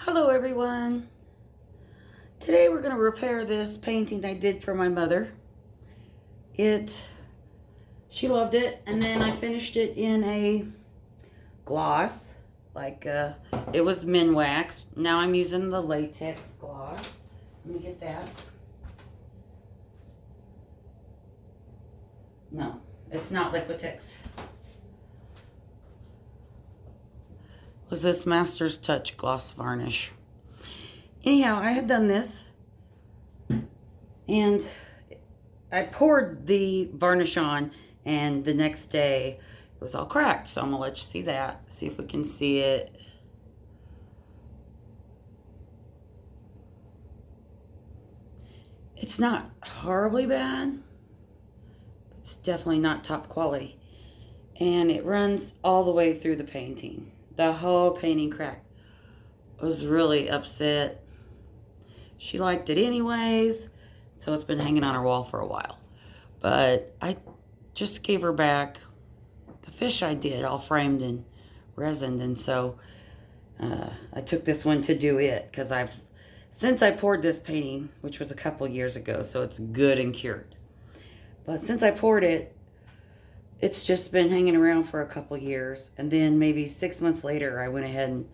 Hello everyone. Today we're going to repair this painting I did for my mother. She loved it, and then I finished it in a gloss, like it was min wax. Now I'm using the latex gloss. Let me get that. No, it's not Liquitex. Was this Master's Touch gloss varnish. Anyhow, I had done this and I poured the varnish on, and the next day it was all cracked. So I'm gonna let you see that, see if we can see it. It's not horribly bad. It's definitely not top quality. And it runs all the way through the painting. The whole painting cracked. I was really upset. She liked it anyways, so it's been hanging on her wall for a while. But I just gave her back the fish I did, all framed and resined, and so I took this one to do it, because since I poured this painting, which was a couple years ago, so it's good and cured. But since I poured it, it's just been hanging around for a couple years. And then maybe 6 months later, I went ahead and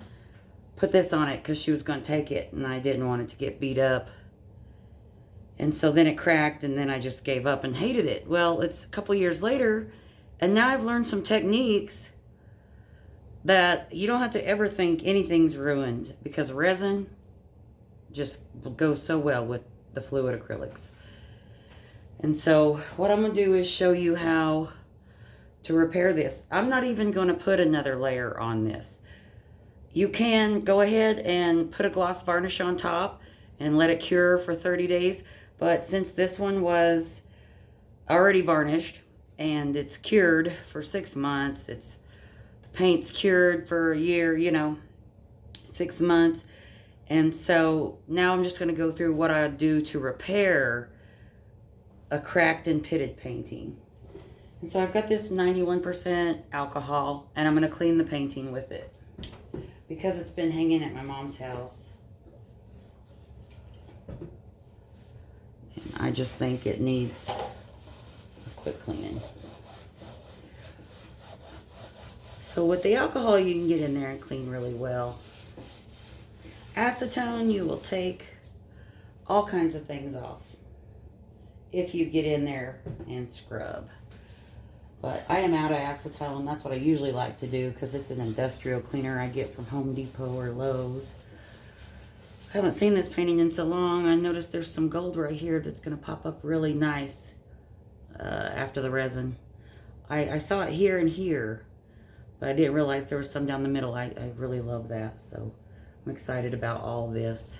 put this on it because she was going to take it, and I didn't want it to get beat up. And so then it cracked, and then I just gave up and hated it. Well, it's a couple years later, and now I've learned some techniques that you don't have to ever think anything's ruined, because resin just goes so well with the fluid acrylics. And so what I'm going to do is show you how to repair this. I'm not even going to put another layer on this. You can go ahead and put a gloss varnish on top and let it cure for 30 days. But since this one was already varnished and it's cured for 6 months, the paint's cured for a year, 6 months. And so now I'm just going to go through what I do to repair a cracked and pitted painting. And so I've got this 91% alcohol, and I'm going to clean the painting with it because it's been hanging at my mom's house. And I just think it needs a quick cleaning. So with the alcohol, you can get in there and clean really well. Acetone, you will take all kinds of things off if you get in there and scrub. But I am out of acetone. That's what I usually like to do, because it's an industrial cleaner I get from Home Depot or Lowe's. I haven't seen this painting in so long. I noticed there's some gold right here that's going to pop up really nice after the resin. I saw it here and here, but I didn't realize there was some down the middle. I really love that, so I'm excited about all this.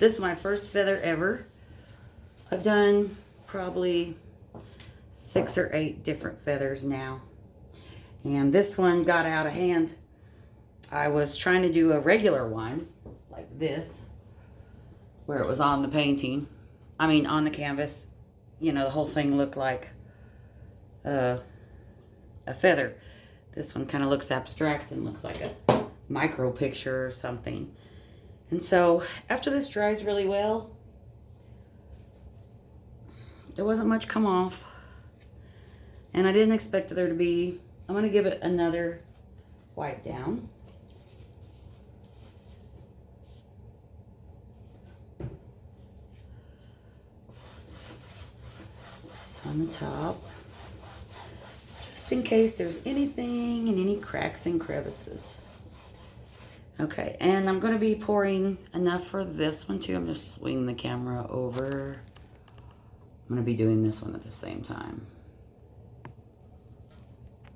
This is my first feather ever. I've done probably 6 or 8 different feathers now. And this one got out of hand. I was trying to do a regular one, like this, where it was on the painting. I mean, on the canvas. The whole thing looked like a feather. This one kind of looks abstract and looks like a micro picture or something. And so, after this dries really well, there wasn't much come off. And I didn't expect there to be. I'm going to give it another wipe down. This on the top. Just in case there's anything and any cracks and crevices. Okay, and I'm going to be pouring enough for this one too. I'm just swinging the camera over. I'm going to be doing this one at the same time.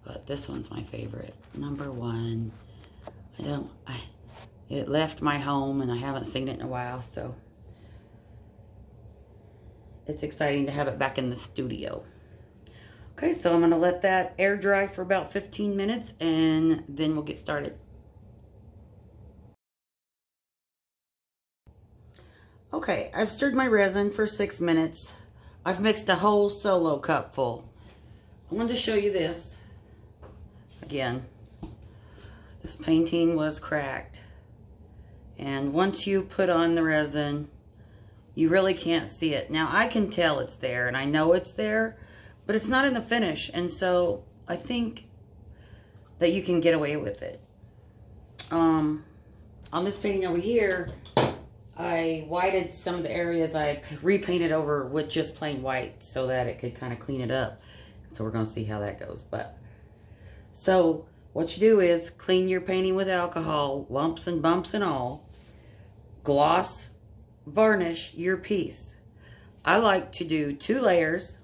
But this one's my favorite. Number 1. It left my home and I haven't seen it in a while, so it's exciting to have it back in the studio. Okay, so I'm going to let that air dry for about 15 minutes and then we'll get started. Okay, I've stirred my resin for 6 minutes. I've mixed a whole solo cup full. I wanted to show you this again. This painting was cracked. And once you put on the resin, you really can't see it. Now, I can tell it's there, and I know it's there, but it's not in the finish. And so I think that you can get away with it. On this painting over here, I whited some of the areas. I repainted over with just plain white so that it could kind of clean it up. So we're going to see how that goes. So what you do is clean your painting with alcohol, lumps and bumps and all. Gloss varnish your piece. I like to do 2 layers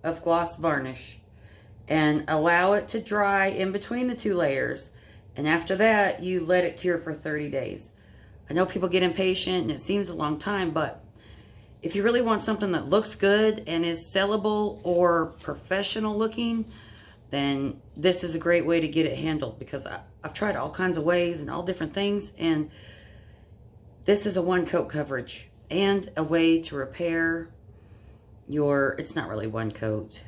of gloss varnish and allow it to dry in between the 2 layers. And after that, you let it cure for 30 days. I know people get impatient and it seems a long time, but if you really want something that looks good and is sellable or professional looking, then this is a great way to get it handled, because I've tried all kinds of ways and all different things, and this is a 1 coat coverage and a way to repair your, it's not really 1 coat,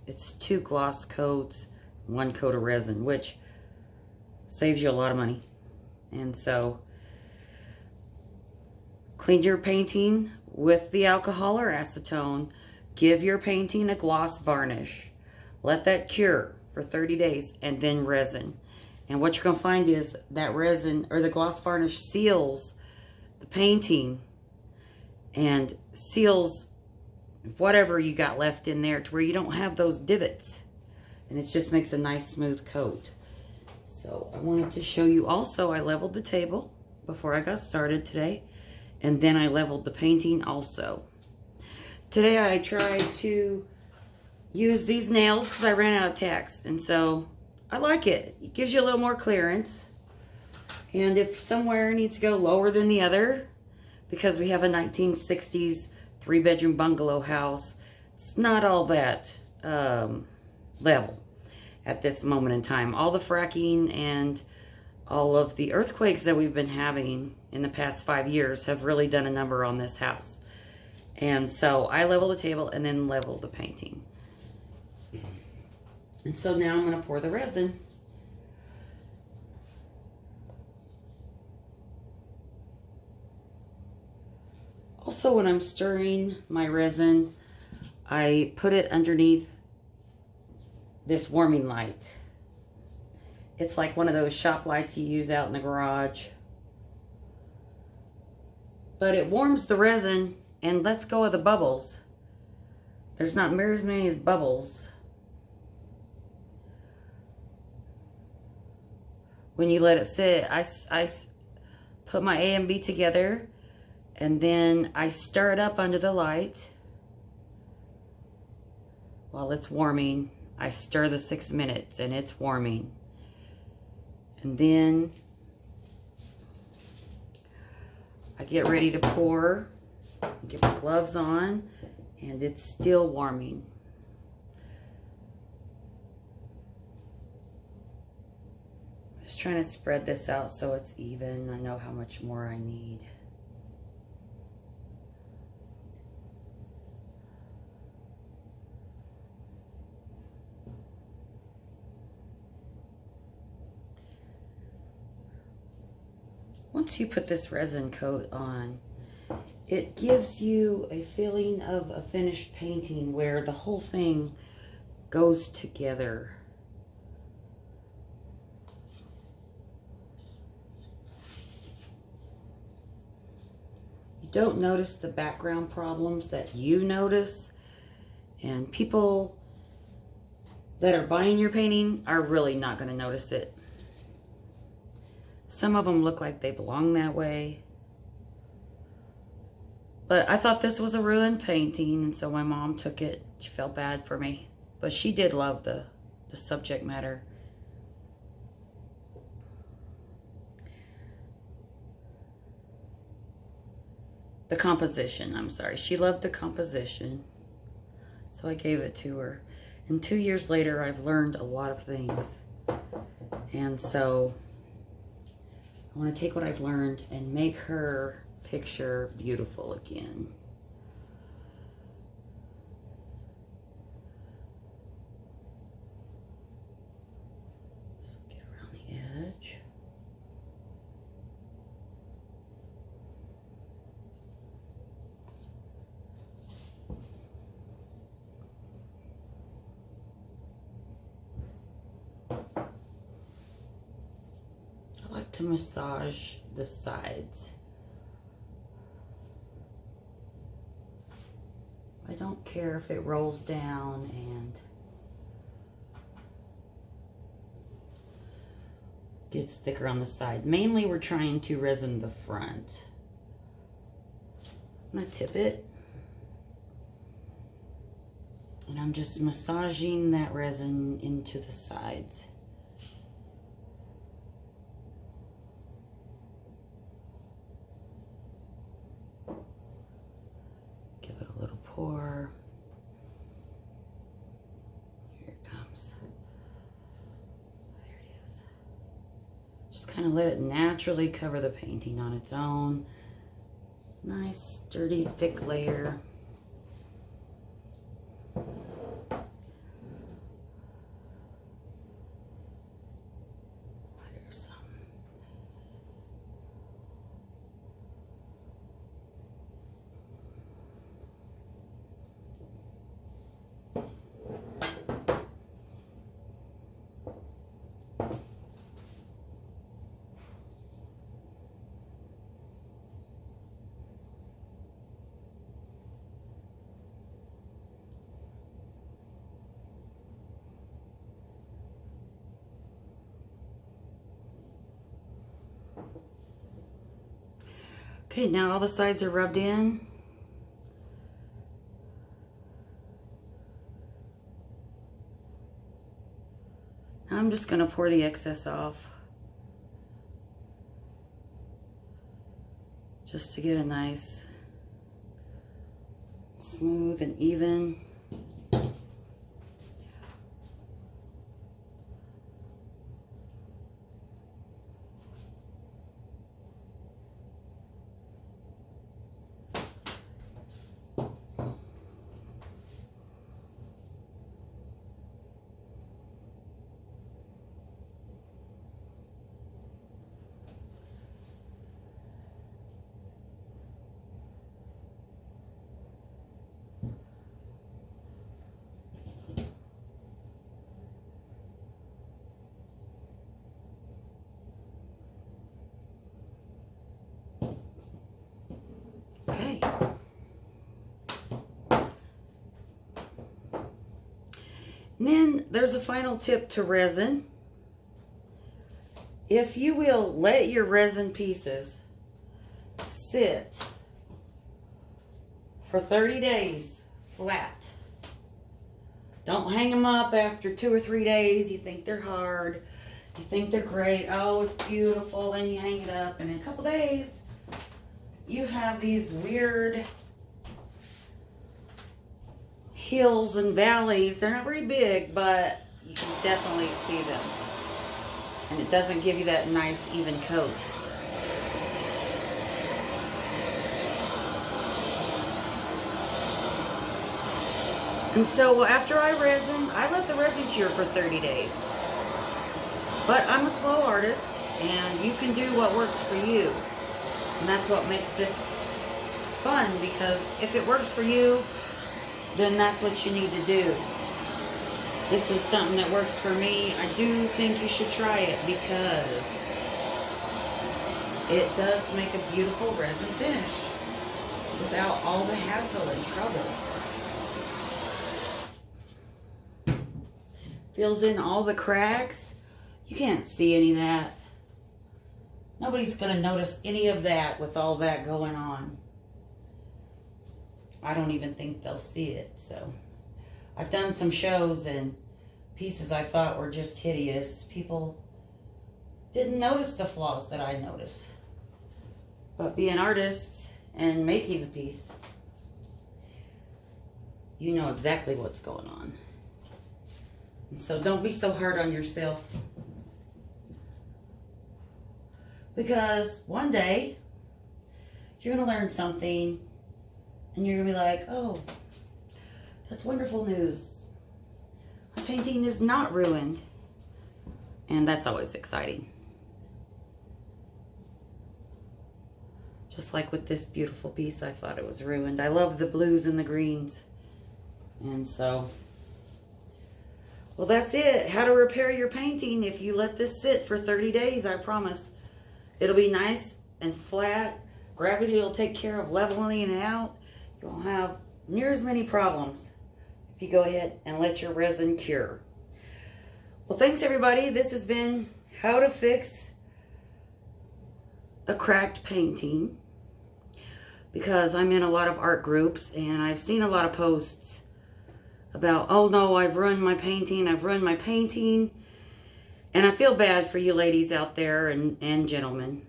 it's 2 gloss coats, 1 coat of resin, which saves you a lot of money. And so clean your painting with the alcohol or acetone, give your painting a gloss varnish, let that cure for 30 days, and then resin. And what you're going to find is that resin or the gloss varnish seals the painting and seals whatever you got left in there to where you don't have those divots. And it just makes a nice smooth coat. So I wanted to show you also, I leveled the table before I got started today. And then I leveled the painting also. Today I tried to use these nails because I ran out of tacks. And so I like it. It gives you a little more clearance. And if somewhere needs to go lower than the other, because we have a 1960s 3-bedroom bungalow house, it's not all that level at this moment in time. All the fracking and all of the earthquakes that we've been having in the past 5 years have really done a number on this house. And so I level the table and then level the painting. And so now I'm going to pour the resin. Also, when I'm stirring my resin, I put it underneath this warming light. It's like one of those shop lights you use out in the garage. But it warms the resin and lets go of the bubbles. There's not near as many as bubbles when you let it sit. I put my A and B together, and then I stir it up under the light while it's warming. I stir the 6 minutes and it's warming. And then I get ready to pour, get my gloves on, and it's still warming. Just trying to spread this out so it's even. I know how much more I need. Once you put this resin coat on, it gives you a feeling of a finished painting where the whole thing goes together. You don't notice the background problems that you notice, and people that are buying your painting are really not going to notice it. Some of them look like they belong that way. But I thought this was a ruined painting, and so my mom took it. She felt bad for me. But she did love the subject matter. The composition, I'm sorry. She loved the composition. So I gave it to her. And 2 years later, I've learned a lot of things. And so I want to take what I've learned and make her picture beautiful again. Just get around the edge. to massage the sides. I don't care if it rolls down and gets thicker on the side. Mainly we're trying to resin the front. I'm gonna tip it. And I'm just massaging that resin into the sides. Give it a little pour. Here it comes. There it is. Just kind of let it naturally cover the painting on its own. Nice, sturdy, thick layer. Here's some. Okay, now all the sides are rubbed in. Now I'm just going to pour the excess off, just to get a nice, smooth and even. Okay. And then there's a final tip to resin. If you will let your resin pieces sit for 30 days flat. Don't hang them up after 2 or 3 days. You think they're hard. You think they're great. Oh, it's beautiful. And you hang it up. And in a couple days, you have these weird hills and valleys. They're not very big, but you can definitely see them. And it doesn't give you that nice even coat. And so after I resin, I let the resin cure for 30 days. But I'm a slow artist, and you can do what works for you. And that's what makes this fun, because if it works for you, then that's what you need to do. This is something that works for me. I do think you should try it, because it does make a beautiful resin finish without all the hassle and trouble. Fills in all the cracks. You can't see any of that. Nobody's going to notice any of that with all that going on. I don't even think they'll see it. So I've done some shows and pieces I thought were just hideous. People didn't notice the flaws that I noticed. But being artists and making the piece, you know exactly what's going on. And so don't be so hard on yourself. Because one day, you're going to learn something, and you're going to be like, oh, that's wonderful news. My painting is not ruined. And that's always exciting. Just like with this beautiful piece, I thought it was ruined. I love the blues and the greens. And so, well, that's it. How to repair your painting if you let this sit for 30 days, I promise. It'll be nice and flat. Gravity will take care of leveling it out. You won't have near as many problems if you go ahead and let your resin cure. Well, thanks everybody. This has been how to fix a cracked painting, because I'm in a lot of art groups and I've seen a lot of posts about, oh no, I've ruined my painting, and I feel bad for you ladies out there and gentlemen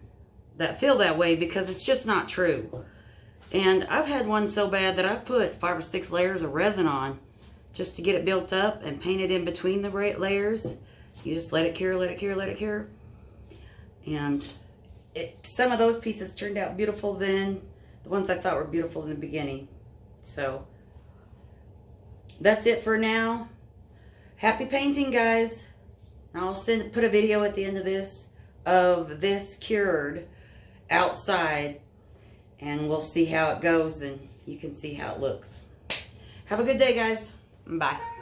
that feel that way, because it's just not true. And I've had one so bad that I've put 5 or 6 layers of resin on just to get it built up and painted in between the layers. You just let it cure, let it cure, let it cure. And some of those pieces turned out beautiful then. The ones I thought were beautiful in the beginning. So that's it for now. Happy painting, guys. I'll put a video at the end of this cured outside, and we'll see how it goes, and you can see how it looks. Have a good day, guys. Bye.